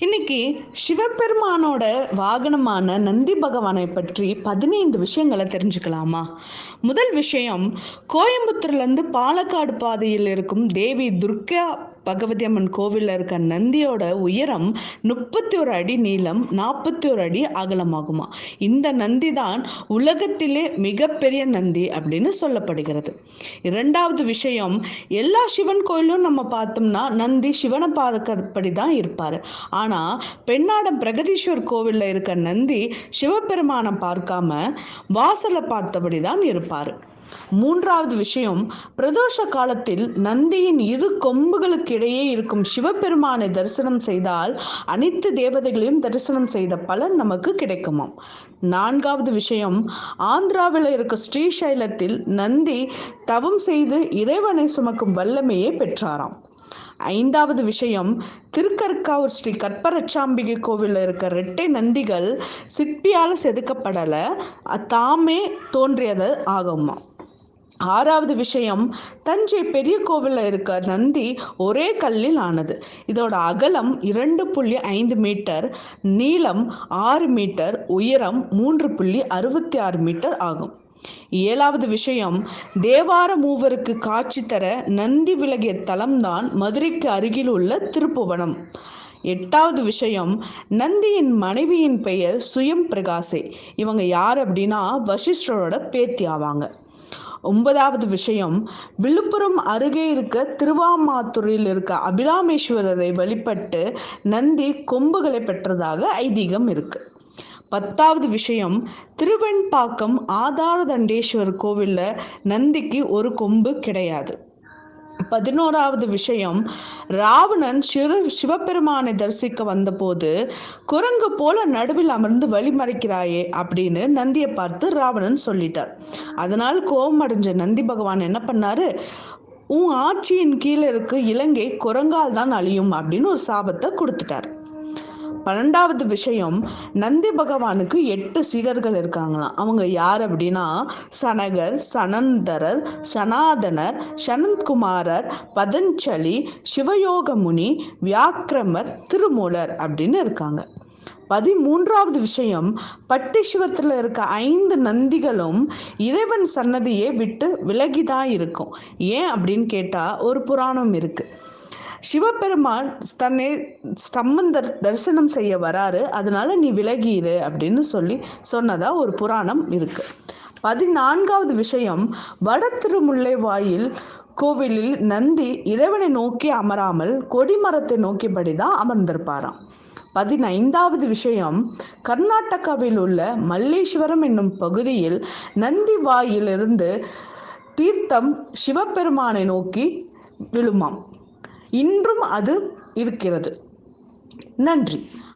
இன்னைக்கு சிவபெருமானோட வாகனமான நந்தி பகவானை பற்றி 15 விஷயங்களை தெரிஞ்சுக்கலாமா? முதல் விஷயம், கோயம்புத்தூர்லேருந்து பாலக்காடு பாதையில் இருக்கும் தேவி துர்கா பகவதி அம்மன் கோவிலில் இருக்க நந்தியோட உயரம் 31 அடி நீளம், 41 அடி அகலமாகுமா. இந்த நந்தி தான் உலகத்திலே மிகப்பெரிய நந்தி அப்படின்னு சொல்லப்படுகிறது. இரண்டாவது விஷயம், எல்லா சிவன் கோயிலும் நம்ம பார்த்தோம்னா நந்தி சிவனை பார்க்கப்படி தான் இருப்பார். ஆனால் பெண்ணாடம் பிரகதீஸ்வர் கோவிலில் இருக்க நந்தி சிவபெருமானை பார்க்காம வாசலை பார்த்தபடி தான் இருப்பார். மூன்றாவது விஷயம், பிரதோஷ காலத்தில் நந்தியின் இரு கொம்புகளுக்கு இடையே இருக்கும் சிவபெருமானை தரிசனம் செய்தால் அனைத்து தேவதைகளையும் தரிசனம் செய்த பலன் நமக்கு கிடைக்குமாம். நான்காவது விஷயம், ஆந்திராவில் இருக்க ஸ்ரீசைலத்தில் நந்தி தவம் செய்து இறைவனை சுமக்கும் வல்லமையை பெற்றாராம். ஐந்தாவது விஷயம், திருக்கற்காவூர் ஸ்ரீ கற்பரச்சாம்பிகை கோவிலில் இருக்க இரட்டை நந்திகள் சிற்பியால் செதுக்கப்படலை, தாமே தோன்றியது ஆகுமா. ஆறாவது விஷயம், தஞ்சை பெரிய கோவிலில் இருக்க நந்தி ஒரே கல்லில் ஆனது. இதோட அகலம் 2.5 மீட்டர், நீளம் 6 மீட்டர், உயரம் 3.66 மீட்டர் ஆகும். ஏழாவது விஷயம், தேவார மூவருக்கு காட்சி தர நந்தி விலகிய தலம்தான் மதுரைக்கு அருகில் உள்ள திருப்புவனம். எட்டாவது விஷயம், நந்தியின் மனைவியின் பெயர் சுயம் பிரகாசே. இவங்க யார் அப்படின்னா வசிஷ்டரோட பேத்தி ஆவாங்க. ஒன்பதாவது விஷயம், விழுப்புரம் அருகே இருக்க திருவாமாத்தூரில் இருக்க அபிராமேஸ்வரரை வழிபட்டு நந்தி கொம்புகளை பெற்றதாக ஐதீகம் இருக்கு. பத்தாவது விஷயம், திருவெண்பாக்கம் ஆதாரதண்டேஸ்வரர் கோவிலில் நந்திக்கு ஒரு கொம்பு கிடையாது. 11வது விஷயம், ராவணன் சிவபெருமானை தரிசிக்க வந்தபோது குரங்கு போல நடுவில் அமர்ந்து வழிமறைக்கிறாயே அப்படின்னு நந்தியை பார்த்து ராவணன் சொல்லிட்டார். அதனால் கோபம் அடைஞ்ச நந்தி பகவான் என்ன பண்ணாரு, உன் ஆட்சியின் கீழே இருக்க இலங்கை குரங்கால் தான் அழியும் அப்படின்னு ஒரு சாபத்தை கொடுத்துட்டார். 12வது விஷயம், நந்தி பகவானுக்கு 8 சீடர்கள் இருக்காங்களாம். அவங்க யார் அப்படின்னா சனகர், சனந்தரர், சனாதனர், சனத்குமாரர், பதஞ்சலி, சிவயோக முனி, வியாக்கிரமர், திருமூலர் அப்படின்னு இருக்காங்க. 13வது விஷயம், பட்டீஸ்வரத்தில் இருக்க 5 நந்திகளும் இறைவன் சன்னதியை விட்டு விலகிதான் இருக்கும். ஏன் அப்படின்னு கேட்டா ஒரு புராணம் இருக்கு. சிவபெருமான் தன்னை சம்பந்தர் தரிசனம் செய்ய வராரு, அதனால நீ விலகிரு அப்படின்னு சொன்னதா ஒரு புராணம் இருக்கு. 14வது விஷயம், வட திருமுல்லை வாயில் கோவிலில் நந்தி இறைவனை நோக்கி அமராமல் கொடிமரத்தை நோக்கியபடிதான் அமர்ந்திருப்பாராம். 15வது விஷயம், கர்நாடகாவில் உள்ள மல்லேஸ்வரம் என்னும் பகுதியில் நந்தி வாயிலிருந்து தீர்த்தம் சிவபெருமானை நோக்கி விழுமாம். இன்றும் அது இருக்கிறது. நன்றி.